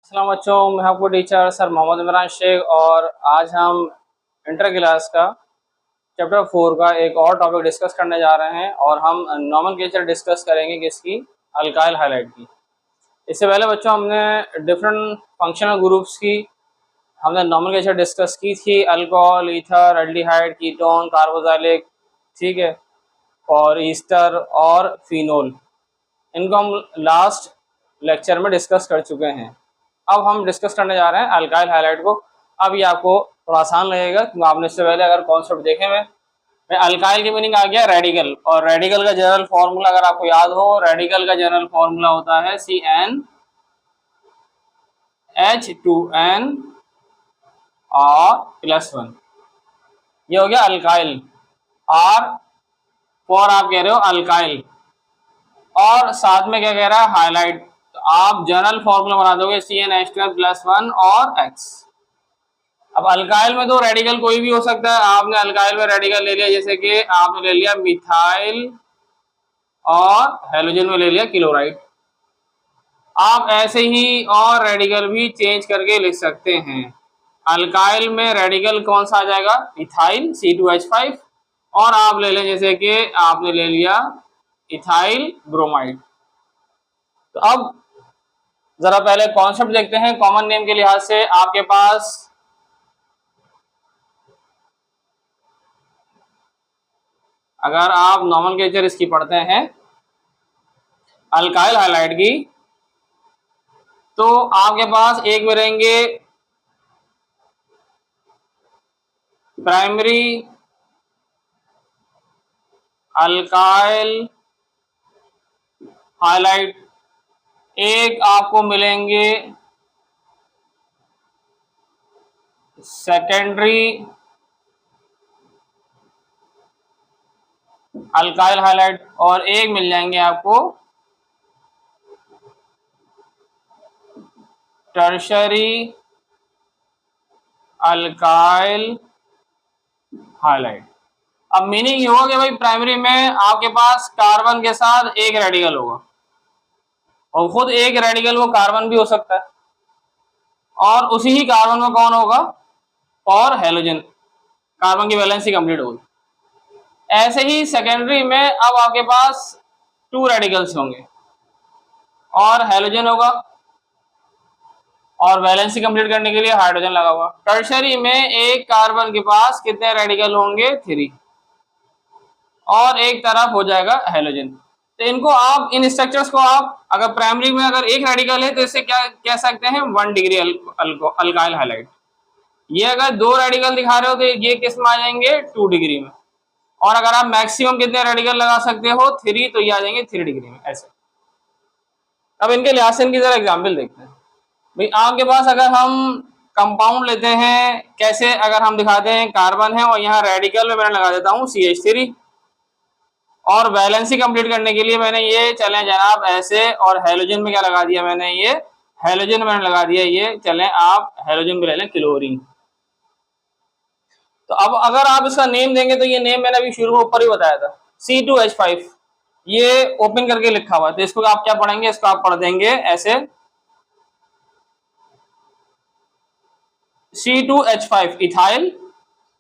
अस्सलाम बच्चों, मैं आपको टीचर सर मोहम्मद इमरान शेख और आज हम इंटर क्लास का चैप्टर 4 का एक और टॉपिक डिस्कस करने जा रहे हैं और हम नॉमेनक्लेचर डिस्कस करेंगे किसकी, अल्काइल हाइलाइड की। इससे पहले बच्चों हमने डिफरेंट फंक्शनल ग्रुप्स की हमने नॉमेनक्लेचर डिस्कस की थी, alcohol, ether, aldehyde, ketone, carboxylic, ठीक है, और ईस्टर और फिनोल। इनको हम लास्ट लेक्चर में डिस्कस कर चुके हैं। अब हम डिस्कस करने जा रहे हैं अल्काइल हाइलाइड को। अब ये आपको थोड़ा आसान लगेगा क्योंकि आपने इससे पहले अगर कॉन्सेप्ट देखे हुए। मैं अल्काइल की मीनिंग आ गया रेडिकल, और रेडिकल का जनरल फॉर्मूला अगर आपको याद हो, रेडिकल का जनरल फॉर्मूला होता है CnH2n और +1। ये हो गया अल्काइल। R फॉर आप कह रहे हो अल्काइल, और साथ में क्या कह रहा है, हाइलाइट। तो आप जनरल फॉर्मूला बना दोगे CnH2n+1 और X। अब अल्काइल में तो रेडिकल कोई भी हो सकता है। आपने अल्काइल में रेडिकल ले लिया, जैसे कि आपने ले लिया मिथाइल और हेलोजन में ले लिया क्लोराइड। आप ऐसे ही और रेडिकल भी चेंज करके लिख सकते हैं। अल्काइल में रेडिकल कौन सा आ जाएगा, इथाइल C2H5, और आप ले लें जैसे कि आपने ले लिया इथाइल ब्रोमाइड। तो अब जरा पहले कॉन्सेप्ट देखते हैं। कॉमन नेम के लिहाज से आपके पास अगर आप नॉमेनक्लेचर इसकी पढ़ते हैं अल्काइल हाइलाइड की, तो आपके पास एक में रहेंगे प्राइमरी अल्काइल हाइलाइड, एक आपको मिलेंगे सेकेंडरी अल्काइल हाइलाइड, और एक मिल जाएंगे आपको टर्शरी अल्काइल हाइलाइड। अब मीनिंग ये होगा कि भाई प्राइमरी में आपके पास कार्बन के साथ एक रेडिकल होगा, और खुद एक रेडिकल वो कार्बन भी हो सकता है, और उसी ही कार्बन में कौन होगा, और हेलोजन। कार्बन की वैलेंसी कंप्लीट होगी। ऐसे ही सेकेंडरी में अब आपके पास 2 रेडिकल्स होंगे और हेलोजन होगा, और वैलेंसी कंप्लीट करने के लिए हाइड्रोजन लगा हुआ। टर्शरी में एक कार्बन के पास कितने रेडिकल होंगे, 3, और एक तरफ हो जाएगा हेलोजन। तो इनको आप, इन स्ट्रक्चर्स को आप, अगर प्राइमरी में अगर एक रेडिकल है तो इसे क्या कह सकते हैं, 1 डिग्री अल्काइल हाइलाइड। ये अगर 2 रेडिकल दिखा रहे हो तो ये किस में आ जाएंगे, 2 डिग्री में। और अगर आप मैक्सिमम कितने रेडिकल लगा सकते हो, 3, तो ये आ जाएंगे 3 डिग्री में, ऐसे। अब इनके लिहाज से इनकी जरा एग्जाम्पल देखते हैं। भाई आपके पास अगर हम कंपाउंड लेते हैं, कैसे, अगर हम दिखाते हैं कार्बन है और यहाँ रेडिकल में मैंने लगा देता हूँ CH3, और वैलेंसी कंप्लीट करने के लिए मैंने ये, चलें जनाब ऐसे, और हेलोजन में क्या लगा दिया मैंने, ये हेलोजन मैंने लगा दिया, ये चलें आप हेलोजन भी ले लें, क्लोरीन। तो अब अगर आप इसका नेम देंगे तो ये नेम मैंने अभी शुरू में ऊपर ही बताया था, C2H5, ये ओपन करके लिखा हुआ है। तो इसको आप क्या पढ़ेंगे, इसको आप पढ़ देंगे ऐसे C2H5 इथाइल,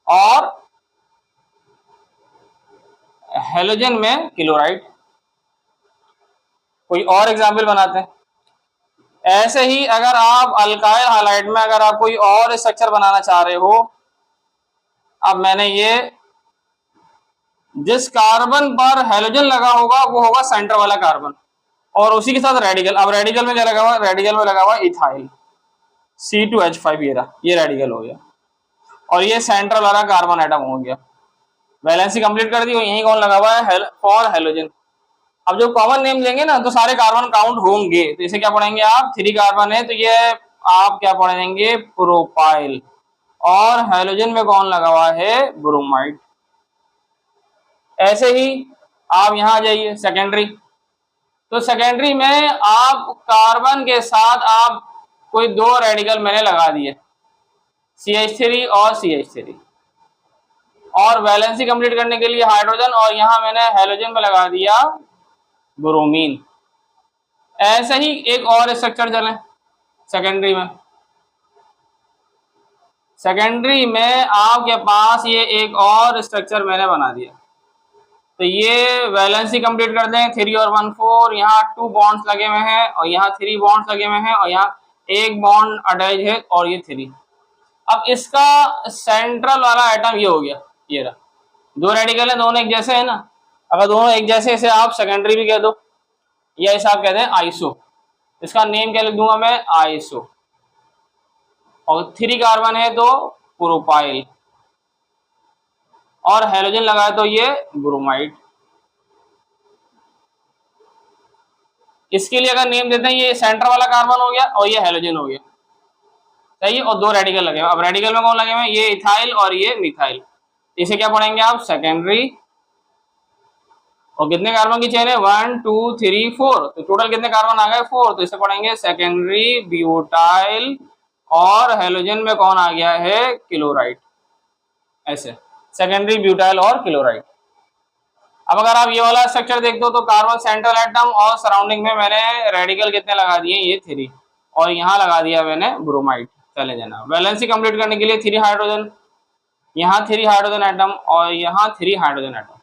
और हेलोजन में क्लोराइड। कोई और एग्जाम्पल बनाते हैं। ऐसे ही अगर आप अल्काइल हाइलाइड में अगर आप कोई और स्ट्रक्चर बनाना चाह रहे हो, अब मैंने ये, जिस कार्बन पर हेलोजन लगा होगा वो होगा सेंटर वाला कार्बन, और उसी के साथ रेडिकल। अब रेडिकल में क्या लगा हुआ, रेडिकल में लगा हुआ इथाइल C2H5, ये रहा, ये रेडिकल हो गया, और ये सेंट्रल वाला कार्बन एटम हो गया। वैलेंसी कंप्लीट कर दी, यही कौन लगा हुआ है, फॉर हेलोजन। अब जो कॉमन नेम लेंगे ना तो सारे कार्बन काउंट होंगे, तो इसे क्या पढ़ेंगे आप, 3 कार्बन है तो ये आप क्या पढ़ेंगे, प्रोपाइल, और हेलोजन में कौन लगा हुआ है, ब्रोमाइड। ऐसे ही आप यहां आ जाइए सेकेंडरी। तो सेकेंडरी में आप कार्बन के साथ आप कोई 2 रेडिकल मैंने लगा दिए, CH3 और CH3, और वैलेंसी कंप्लीट करने के लिए हाइड्रोजन, और यहां मैंने हेलोजन में लगा दिया ब्रोमीन। ऐसे ही एक और स्ट्रक्चर चलें, सेकेंडरी में, सेकेंडरी में आपके पास ये एक और स्ट्रक्चर मैंने बना दिया। तो ये वैलेंसी कंप्लीट कर दें, 3 और 1 4, यहाँ 2 बॉन्ड्स लगे हुए हैं और यहाँ 3 बॉन्ड्स लगे हुए हैं और यहाँ एक बॉन्ड अटैच है और ये 3। अब इसका सेंट्रल वाला आइटम ये हो गया, ये रहा। दो रेडिकल है, दोनों एक जैसे है ना। अगर दोनों एक जैसे, इसे आप सेकेंडरी भी कह दो या इसे आप कहते हैं आइसो। इसका नेम क्या लिख दूंगा मैं, आइसो। और 3 कार्बन है तो प्रोपाइल, और हेलोजन लगाए तो ये ब्रोमाइड। इसके लिए अगर नेम देते हैं, ये सेंटर वाला कार्बन हो गया और ये हेलोजन हो गया, सही है। और 2 रेडिकल लगे हुए। अब रेडिकल में कौन लगे हुए हैं, ये इथाइल और ये मिथाइल। इसे क्या पढ़ेंगे आप, सेकेंडरी। और कितने कार्बन की चेन है, 1 2 3 4, तो टोटल कितने कार्बन आ गए, 4। तो इसे पढ़ेंगे सेकेंडरी ब्यूटाइल, और हेलोजन में कौन आ गया है, क्लोराइड। ऐसे सेकेंडरी ब्यूटाइल और क्लोराइड। अब अगर आप ये वाला स्ट्रक्चर देखते हो तो कार्बन सेंट्रल एटम और सराउंडिंग में मैंने रेडिकल कितने लगा दिए, ये 3, और यहाँ लगा दिया मैंने ब्रोमाइड। चले जाना, वैलेंसी कंप्लीट करने के लिए 3 हाइड्रोजन, यहाँ 3 हाइड्रोजन एटम और यहाँ 3 हाइड्रोजन एटम।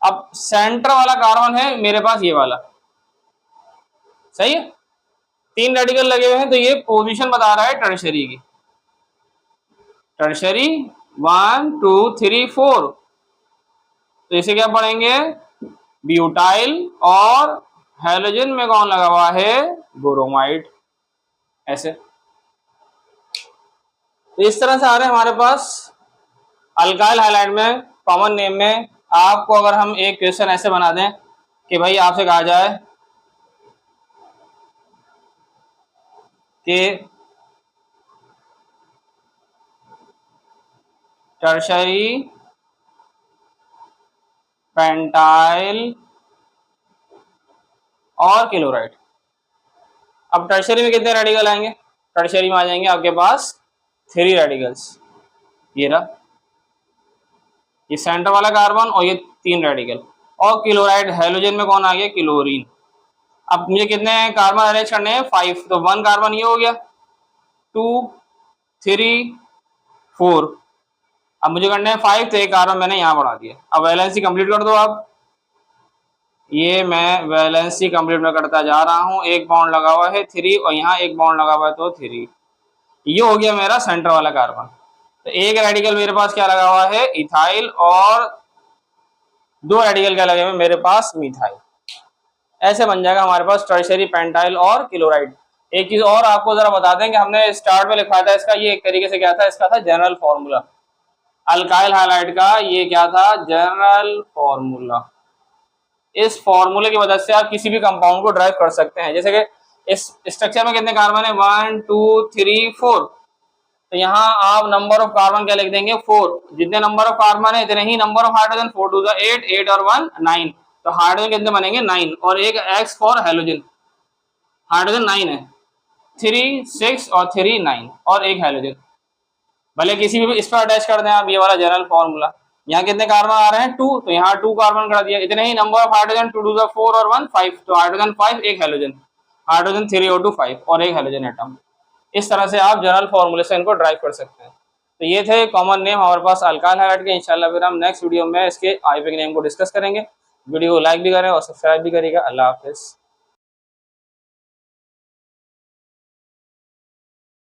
अब सेंटर वाला कार्बन है मेरे पास ये वाला, सही है। 3 रेडिकल लगे हुए हैं, तो ये पोजीशन बता रहा है टर्शरी की। टर्शरी 1 2 3 4, तो इसे क्या पढ़ेंगे, ब्यूटाइल, और हेलोजन में कौन लगा हुआ है, ब्रोमाइड। ऐसे तो इस तरह से आ रहे हैं हमारे पास अल्काइल हाइलाइड में कॉमन नेम में। आपको अगर हम एक क्वेश्चन ऐसे बना दें कि भाई आपसे कहा जाए कि टर्शरी पेंटाइल और क्लोराइड। अब टर्शरी में कितने रेडिकल आएंगे, टर्शरी में आ जाएंगे आपके पास 3 रेडिकल्स। ये रहा, ये सेंटर वाला कार्बन और ये 3 रेडिकल। और क्लोराइड, हेलोजन में कौन आ गया, क्लोरीन। अब मुझे कितने कार्बन अरेंज करने हैं, 5। तो 1 कार्बन ये हो गया, 2 3 4। अब मुझे करने हैं 5, तो एक कार्बन मैंने यहाँ बढ़ा दिया। अब वैलेंसी कंप्लीट कर दो आप। ये मैं वैलेंसी कंप्लीट में करता जा रहा हूँ। एक बॉन्ड लगा हुआ है 3 और यहाँ एक बॉन्ड लगा हुआ है तो 3। ये हो गया मेरा सेंटर वाला कार्बन। तो एक रेडिकल मेरे पास क्या लगा हुआ है, इथाइल, और 2 रेडिकल क्या लगे हुए मेरे पास, मिथाइल। ऐसे बन जाएगा हमारे पास टर्शरी पेंटाइल और क्लोराइड। एक चीज और आपको जरा बता दें कि हमने स्टार्ट में लिखा था इसका, ये एक तरीके से क्या था, इसका था जनरल फॉर्मूला। अल्काइल हाइलाइड का ये क्या था, जनरल फॉर्मूला। इस फॉर्मूले की मदद से आप किसी भी कंपाउंड को ड्राइव कर सकते हैं। जैसे कि इस स्ट्रक्चर में कितने कार्बन है, 1 2 3 4। तो यहाँ आप नंबर ऑफ कार्बन क्या लिख देंगे, 4। जितने नंबर ऑफ कार्बन है इतने ही नंबर ऑफ हाइड्रोजन, 4 2 8, 8 और 1 9। तो हाइड्रोजन कितने बनेंगे, 9। और एक X फॉर हेलोजन, हाइड्रोजन 9 है, 3 6 और 3 9, और एक हेलोजन। भले किसी भी इस पर अटैच कर दें आप ये वाला जनरल फॉर्मूला। यहाँ कितने कार्बन आ रहे हैं, 2, तो यहाँ 2 कार्बन कर दिया। इतने ही नंबर ऑफ हाइड्रोजन, 2 2 4 और 1 5। तो हाइड्रोजन 5, एक हेलोजन, हाइड्रोजन 3 और 2 5, और एक हेलोजन एटम। इस तरह से आप जनरल फॉर्मूले से इनको ड्राइव कर सकते हैं। तो ये थे कॉमन नेम हमारे पास अल्काइल हाइलाइड के। इंशाल्लाह फिर हम नेक्स्ट वीडियो में इसके आईयूपीएसी नेम को डिस्कस करेंगे। वीडियो को लाइक भी करें और सब्सक्राइब भी करिएगा। अल्लाह हाफिज़।